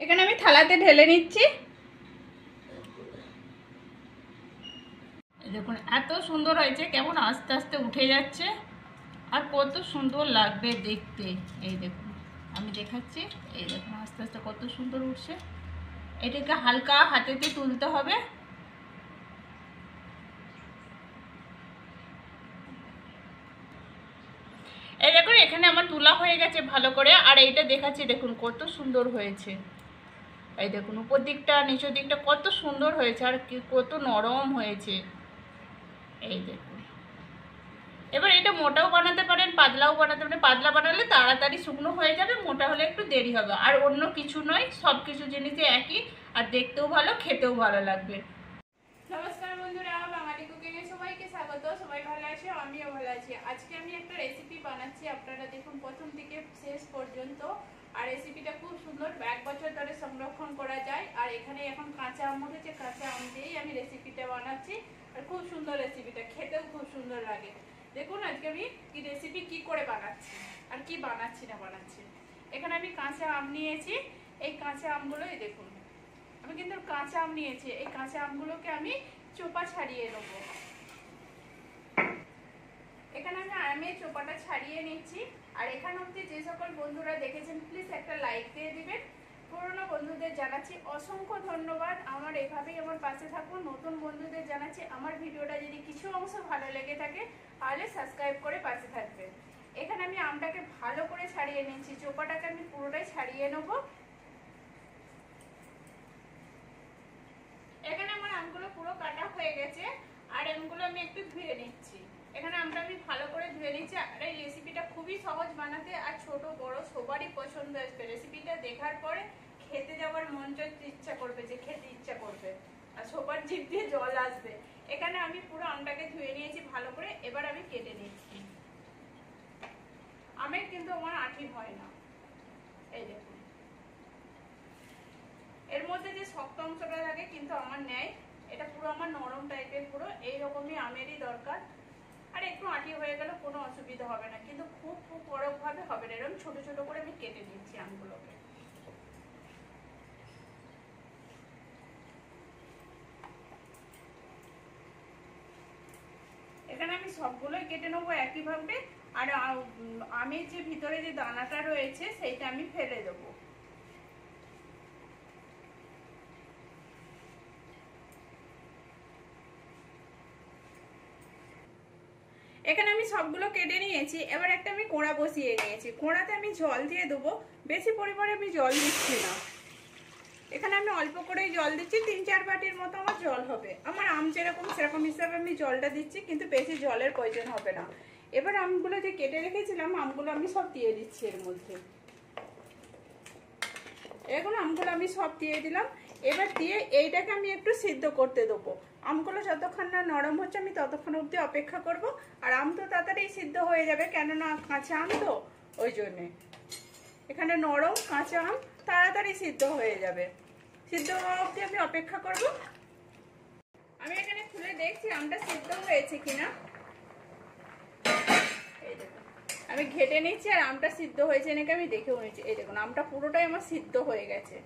এখানে আমি থালাতে ঢেলে নিচ্ছি। দেখুন এত সুন্দর হয়েছে, কেমন আস্তে আস্তে উঠে যাচ্ছে আর কত সুন্দর লাগবে দেখতে। এই দেখুন আমি দেখাচ্ছি, এই দেখুন আস্তে আস্তে কত সুন্দর উঠছে। এটাকে হালকা হাতেতে তুলতে হবে। এই দেখুন এখানে আমার তুলা হয়ে গেছে ভালো করে। আর এইটা দেখাচ্ছি, দেখুন কত সুন্দর হয়েছে। এই দেখুন উপর দিকটা নিচের দিকটা কত সুন্দর হয়েছে আর কত নরম হয়েছে। এই দেখুন এবার এটা মোটাও বানাতে পারেন, পাতলাও বানাতে পারেন। পাতলা বানালে তাড়াতাড়ি শুকনো হয়ে যাবে, মোটা হলে একটু দেরি হবে। আর অন্য কিছু নয়, সব কিছু জিনিসই একই, আর দেখতেও ভালো, খেতেও ভালো লাগবে। নমস্কার বন্ধুরা, বাঙালি কুকিংয়ে সবাইকে স্বাগত। সবাই ভালো আছে, আমিও ভালো আছি। আজকে আমি একটা রেসিপি বানাচ্ছি, আপনারা দেখুন প্রথম থেকে শেষ পর্যন্ত। আর রেসিপিটা খুব সুন্দর, 1 বছর ধরে সংরক্ষণ করা যায়। আর এখানে এখন কাঁচা আম উঠেছে, কাঁচা আম দিয়েই আমি রেসিপিটা বানাচ্ছি। আর খুব সুন্দর রেসিপিটা, খেতেও খুব সুন্দর লাগে। দেখুন আজকে আমি কি রেসিপি কি করে বানাচ্ছি আর কি বানাচ্ছি না বানাচ্ছি। এখানে আমি কাঁচা আম নিয়েছি। এই কাঁচা আমগুলোই দেখুন, আমি কিন্তু কাঁচা আম নিয়েছি। এই কাঁচা আমগুলোকে আমি চোপা ছাড়িয়ে নেব। এখানে আমি আমের চোপাটা ছাড়িয়ে নিচ্ছি। আর এখানে অবধি যে সকল বন্ধুরা দেখেছেন প্লিজ একটা লাইক দিয়ে দিবেন। পুরনো বন্ধুদের জানাচ্ছি অসংখ্য ধন্যবাদ, আমার এভাবেই আমার পাশে থাকুন। নতুন বন্ধুদের জানাচ্ছি আমার ভিডিওটা যদি কিছু অংশ ভালো লেগে থাকে তাহলে সাবস্ক্রাইব করে পাশে থাকবেন। এখানে আমি আমটাকে ভালো করে ছাড়িয়ে নিচ্ছি, চোপাটাকে আমি পুরোটাই ছাড়িয়ে নেব। এখানে আমার আমগুলো পুরো কাটা হয়ে গেছে। আর আমগুলো আমি একটু ধুয়ে নিচ্ছি। এখানে আমটা আমি ভালো করে ধুয়ে নিচ্ছি। আর এই রেসিপিটা খুবই সহজ বানাতে, আর ছোট বড় সবারই পছন্দ আসবে। রেসিপিটা দেখার পরে খেতে যাওয়ার মন ইচ্ছা করবে, যে খেতে ইচ্ছা করবে, আর সবার জিভ দিয়ে জল আসবে। এখানে আমি পুরো আমটাকে ধুয়ে নিয়েছি ভালো করে। এবার আমি কেটে নিচ্ছি। আমের কিন্তু আমার আঠি হয় না, এই দেখুন এর মধ্যে যে শক্ত অংশটা থাকে কিন্তু আমার নেই। এটা পুরো আমার নরম টাইপের, পুরো এইরকমই আমেরই দরকার। আর একটু আঁটি হয়ে গেলে কোনো অসুবিধা হবে না, কিন্তু খুব খুব বড় ভাবে হবে না। এরকম ছোট ছোট করে আমি কেটে নিচ্ছি আমগুলোকে। এখানে আমি সবগুলোই কেটে নেবো একইভাবে। আর আমের যে ভিতরে যে দানাটা রয়েছে সেইটা আমি ফেলে দেবো। এখানে আমি সবগুলো কেটে নিয়েছি। এবার একটা আমি কোড়া বসিয়ে নিয়েছি। কোড়াতে আমি জল দিয়ে দেবো, বেশি পরিমাণে আমি জল দিচ্ছি না। এখানে আমি অল্প করেই জল দিচ্ছি, 3-4 বাটির মতো আমার জল হবে। আমার আম যেরকম সেরকম হিসাবে আমি জলটা দিচ্ছি, কিন্তু বেশি জলের প্রয়োজন হবে না। এবার আমগুলো যে কেটে রেখেছিলাম আমগুলো আমি সব দিয়ে দিচ্ছি এর মধ্যে। এখন আমগুলো আমি সব দিয়ে দিলাম। এবার দিয়ে এইটাকে আমি একটু সিদ্ধ করতে দেবো। আমগুলো যতক্ষণ না নরম হচ্ছে আমি ততক্ষণ অবধি অপেক্ষা করব। আর আম তো তাড়াতাড়ি সিদ্ধ হয়ে যাবে, কেননা কাঁচা আম তো, ওই জন্যে। এখানে নরম কাঁচা আম তাড়াতাড়ি সিদ্ধ হয়ে যাবে। সিদ্ধ হওয়া অবধি আমি অপেক্ষা করব। আমি এখানে খুলে দেখছি আমটা সিদ্ধ হয়েছে কিনা। এই দেখুন আমি ঘেটে নিচ্ছি, আর আমটা সিদ্ধ হয়েছে নাকি আমি দেখেও নিচ্ছি। এই দেখুন আমটা পুরোটাই আমার সিদ্ধ হয়ে গেছে।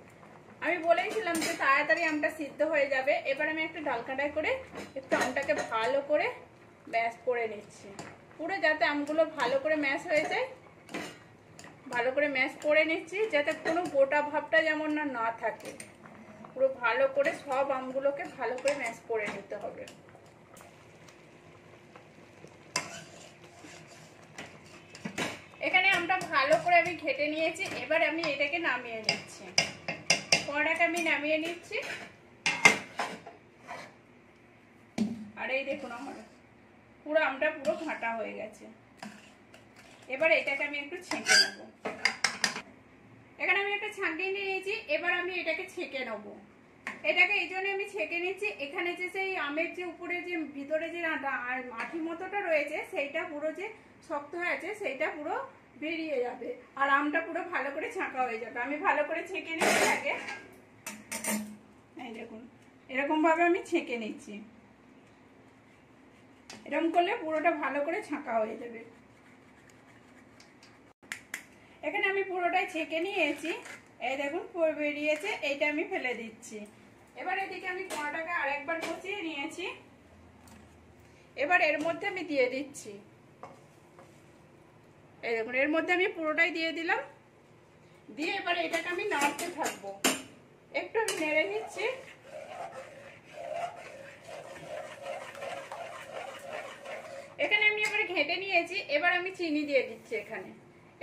আমি বলেইছিলাম যে তাড়াতাড়ি আমটা সিদ্ধ হয়ে যাবে। এবার আমি একটা ডালকাটায় করে একটু আমটাকে ভালো করে ম্যাশ করে নিচ্ছি, পুরো যাতে আমগুলো ভালো করে ম্যাশ হয়ে যায়। ভালো করে ম্যাশ করে নিচ্ছি, যাতে কোনো গোটা ভাবটা যেমন না থাকে। পুরো ভালো করে সব আমগুলোকে ভালো করে ম্যাশ করে নিতে হবে। এখানে আমটা ভালো করে আমি ঘেটে নিয়েছি। এবার আমি এটাকে নামিয়ে নিচ্ছি, কড়াটা আমি নামিয়ে নিচ্ছি। আর এই দেখুন আমার পুরো আমটা পুরো ঘাঁটা হয়ে গেছে। এবার এটাকে আমি একটু ছেঁকে নেব। এখানে আমি একটা ছাঁকিয়ে নিয়েছি। এবার আমি এটাকে ছেঁকে নেব। এটাকে এই জন্য আমি ছেঁকে নিচ্ছি, এখানে যে সেই আমের যে উপরে যে ভিতরে যে আঠি মতোটা রয়েছে সেইটা পুরো যে শক্ত হয়ে আছে সেইটা পুরো বেরিয়ে যাবে, আর আমটা পুরো ভালো করে ছাঁকা হয়ে যাবে। আমি ভালো করে ছেঁকে নিচ্ছি আগে। এই দেখুন এরকম ভাবে আমি ছেঁকে নিচ্ছি। এরকম করলে পুরোটা ভালো করে ছাঁকা হয়ে যাবে। এখানে আমি পুরোটাই ছেঁকে নিয়েছি। এই দেখুন বেরিয়েছে, এইটা আমি ফেলে দিচ্ছি। এবার এদিকে আমি কোনাটাকে আরেকবার কষিয়ে নিয়েছি। এবার এর মধ্যে আমি দিয়ে দিচ্ছি, এই দেখুন এর মধ্যে আমি পুরোটাই দিয়ে দিলাম। দিয়ে এবার এটাকে আমি নাড়তে থাকবো, একটু আমি নেড়ে নিচ্ছি। এখানে আমি এবার ঘেঁটে নিয়েছি। এবার আমি চিনি দিয়ে দিচ্ছি।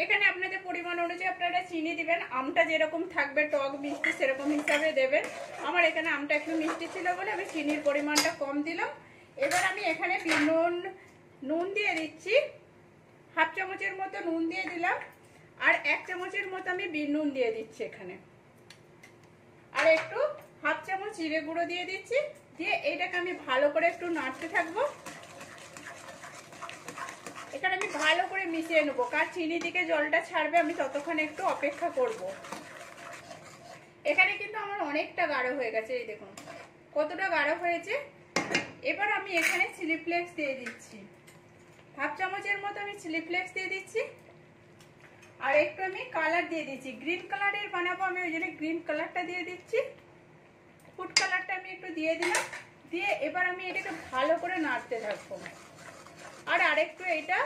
এখানে আপনাদের পরিমাণ অনুযায়ী আপনারা চিনি দিবেন। আমটা যেরকম থাকবে টক মিষ্টি সেরকম হিসাবে দেবেন। আমার এখানে আমটা একটু মিষ্টি ছিল বলে আমি চিনির পরিমাণটা কম দিলাম। এবার আমি এখানে নুন দিয়ে দিচ্ছি, হাফ চামচের মতো নুন দিয়ে দিলাম। আর 1 চামচের মতো আমি বিট নুন দিয়ে দিচ্ছি এখানে। আর একটু হাফ চামচ জিরে গুঁড়ো দিয়ে দিচ্ছি। দিয়ে এইটাকে আমি ভালো করে একটু নাড়তে থাকবো। এখানে আমি ভালো করে মিশিয়ে নেবো, কার চিনি থেকে জলটা ছাড়বে আমি ততক্ষণ একটু অপেক্ষা করব। এখানে কিন্তু আমার অনেকটা গাঢ় হয়ে গেছে, এই দেখুন কতটা গাঢ় হয়েছে। এবার আমি এখানে চিলি ফ্লেক্স দিয়ে দিচ্ছি, হাফ চামচের মতো আমি চিলি ফ্লেক্স দিয়ে দিচ্ছি। আর একটু আমি কালার দিয়ে দিচ্ছি, গ্রিন কালারের বানাবো আমি, ওই জন্য গ্রিন কালারটা দিয়ে দিচ্ছি। ফুড কালারটা আমি একটু দিয়ে দিলাম। দিয়ে এবার আমি এটাকে ভালো করে নাড়তে থাকবো। আর আরেকটু এটা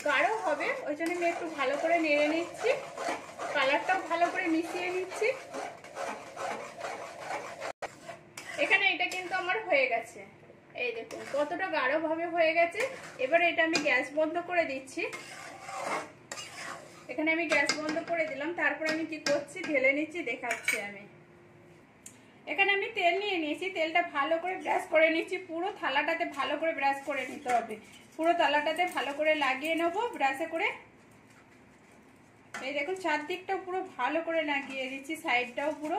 গাঢ় হবে, ওই জন্য আমি একটু ভালো করে নেড়ে নিচ্ছি, কালারটাও ভালো করে মিশিয়ে নিচ্ছি। এখানে এটা কিন্তু আমার হয়ে গেছে, এই দেখুন কতটা গাঢ় ভাবে হয়ে গেছে। এবারে এটা আমি গ্যাস বন্ধ করে দিচ্ছি। এখানে আমি গ্যাস বন্ধ করে দিলাম। তারপর আমি কি করছি ঢেলে নিচ্ছি, দেখাচ্ছি আমি। এখানে আমি তেল নিয়ে নিয়েছি, তেলটা ভালো করে ব্রাশ করে নিচ্ছি। পুরো থালাটাতে ভালো করে ব্রাশ করে নিতে হবে, পুরো থালাটাতে ভালো করে লাগিয়ে নেবো ব্রাশে করে। এই দেখুন চারদিকটাও পুরো ভালো করে লাগিয়ে দিচ্ছি, সাইডটাও পুরো।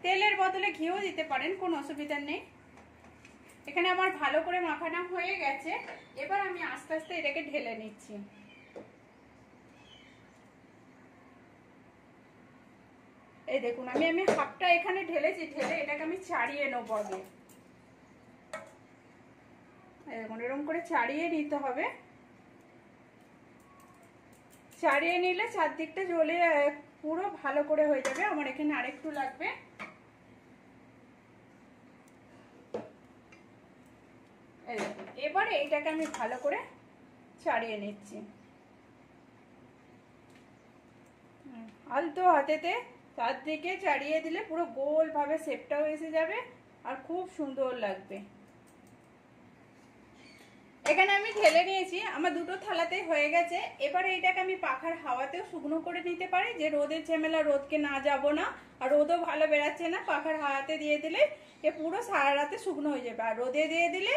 তেলের বদলে ঘিও দিতে পারেন, কোনো অসুবিধা নেই। এখানে আমার ভালো করে মাখানো হয়ে গেছে। এবার আমি আস্তে আস্তে এটাকে ঢেলে নিচ্ছি। এই দেখুন আমি হাফটা এখানে ঢেলেছি, ঢেলে এটাকে আমি ছাড়িয়ে নেবো আগে। দেখুন এরকম করে ছাড়িয়ে নিতে হবে। ছাড়িয়ে নিলে চারদিকটা জ্বলে পুরো ভালো করে হয়ে যাবে। আমার এখানে আরেকটু লাগবে। এই দেখুন এবারে এইটাকে আমি ভালো করে ছাড়িয়ে নিচ্ছি, আলতো হাতেতে চারদিকে ছাড়িয়ে দিলে পুরো গোল ভাবে শেপটাও এসে যাবে আর খুব সুন্দর লাগবে। এখানে আমি ঢেলে নিয়েছি, আমার দুটো থালাতেই হয়ে গেছে। এবারে এইটাকে আমি পাখার হাওয়াতেও শুকনো করে নিতে পারি, যে রোদের ঝামেলা, রোদকে না যাব না, আর রোদও ভালো বেরাচ্ছে না। পাখার হাওয়াতে দিয়ে দিলে এ পুরো সারা রাতে শুকনো হয়ে যাবে। আর রোদে দিয়ে দিলে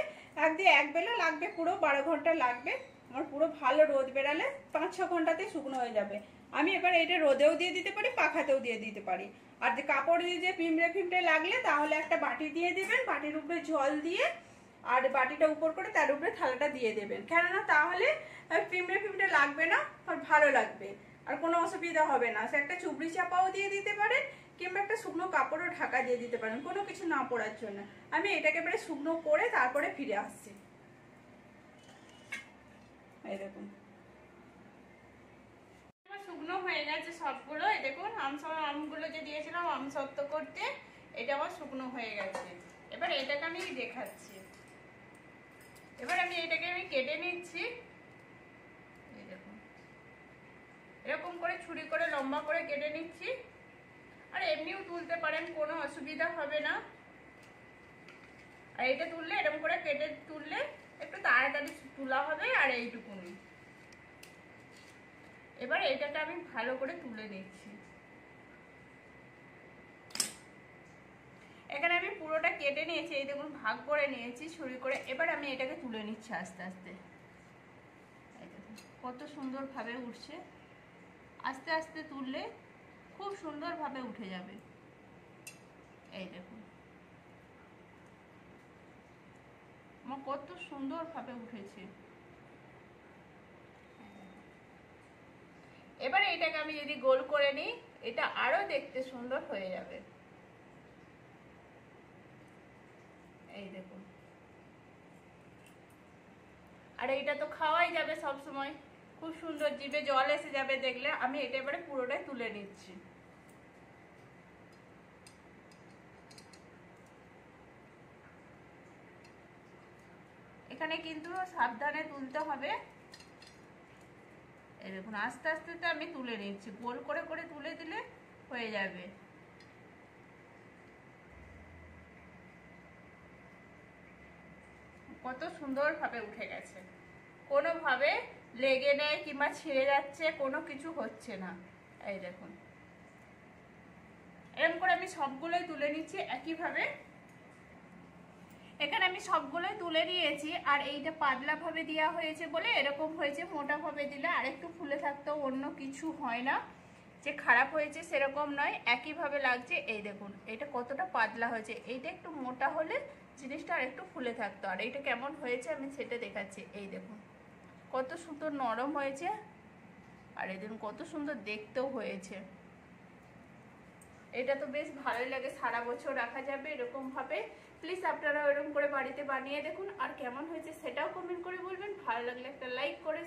এক বেলা লাগবে, পুরো 12 ঘন্টা লাগবে। আমার পুরো ভালো রোদ বেরালে 5-6 ঘন্টাতেই শুকনো হয়ে যাবে। আমি এবার এটা রোদেও দিয়ে দিতে পারি, পাখাতেও দিয়ে দিতে পারি। আর যে কাপড় দিয়ে যে পিঁমড়ে লাগলে তাহলে একটা বাটি দিয়ে দিবেন, বাটির উপরে জল দিয়ে আর বাটিটা উপর করে তার উপরে থালাটা দিয়ে দেবেন। কেননা তাহলে পিঁমড়ে লাগবে না আর ভালো লাগবে, আর কোনো অসুবিধা হবে না। সে একটা চুবড়ি চাপাও দিয়ে দিতে পারেন, কিংবা একটা শুকনো কাপড়ও ঢাকা দিয়ে দিতে পারেন, কোনো কিছু না পড়ার জন্য। আমি এটাকে এবারে শুকনো করে তারপরে ফিরে আসছি। এই দেখুন শুকনো হয়ে গেছে সবগুলো। এই দেখুন আমগুলো যে দিয়েছিলাম আম সত্ত্ব করতে, এটা আমার শুকনো হয়ে গেছে। এবার এটাকে আমি দেখাচ্ছি। এবার আমি এটাকে কেটে নিচ্ছি। এই দেখুন এরকম করে ছুরি করে লম্বা করে কেটে নিচ্ছি। আর এমনিও তুলতে পারেন, কোনো অসুবিধা হবে না। আর এটা তুললে এরকম করে কেটে তুললে একটু তাড়াতাড়ি তোলা হবে। আর এইটুকুনি এবার এটাকে আমি ভালো করে তুলে নিচ্ছি। এখানে আমি পুরোটা কেটে নিয়েছি, এই দেখুন ভাগ করে নিয়েছি ছুরি করে। এবার আমি এটাকে তুলে নিচ্ছি আস্তে আস্তে। কত সুন্দরভাবে উঠছে, আস্তে আস্তে তুললে খুব সুন্দরভাবে উঠে যাবে। এই দেখুন আমার কত সুন্দরভাবে উঠেছে। এবারে এটাকে আমি যদি গোল করে নিই, এটা আরো দেখতে সুন্দর হয়ে যাবে। এই দেখুন, আর এইটা তো খাওয়াই যাবে সব সময়, খুব সুন্দর, জিভে জল এসে যাবে দেখলে। আমি এটা এবারে পুরোটাই তুলে নিচ্ছি। এখানে কিন্তু সাবধানে তুলতে হবে। এই দেখুন আস্তে আস্তে তো আমি তুলে নিচ্ছি, গোল করে করে তুলে দিলে হয়ে যাবে। কত সুন্দরভাবে উঠে গেছে, কোনোভাবে লেগে নেয় কিংবা ছিঁড়ে যাচ্ছে, কোনো কিছু হচ্ছে না। এই দেখুন এরকম করে আমি সবগুলোই তুলে নিচ্ছি একইভাবে। এখানে আমি সবগুলোই তুলে নিয়েছি, আর এইটা পাতলা ভাবে দেওয়া হয়েছে বলে এরকম হয়েছে। মোটা ভাবে দিলে আরেকটু ফুলে থাকতেও, অন্য কিছু হয় না, যে খারাপ হয়েছে সেরকম নয়, একইভাবে লাগছে। এই দেখুন এটা কতটা পাতলা হয়েছে, এইটা একটু মোটা হলে জিনিসটা আরেকটু ফুলে থাকতো। আর এইটা কেমন হয়েছে আমি সেটা দেখাচ্ছি। এই দেখুন কত সুন্দর নরম হয়েছে, আর এই দেখুন কত সুন্দর দেখতেও হয়েছে। এটা তো বেশ ভালোই লাগে, সারা বছর রাখা যাবে এরকম ভাবে। প্লিজ আপনারা এরকম করে বাড়িতে বানিয়ে দেখুন, আর কেমন হয়েছে সেটাও কমেন্ট করে বলবেন। ভালো লাগলে একটা লাইক করে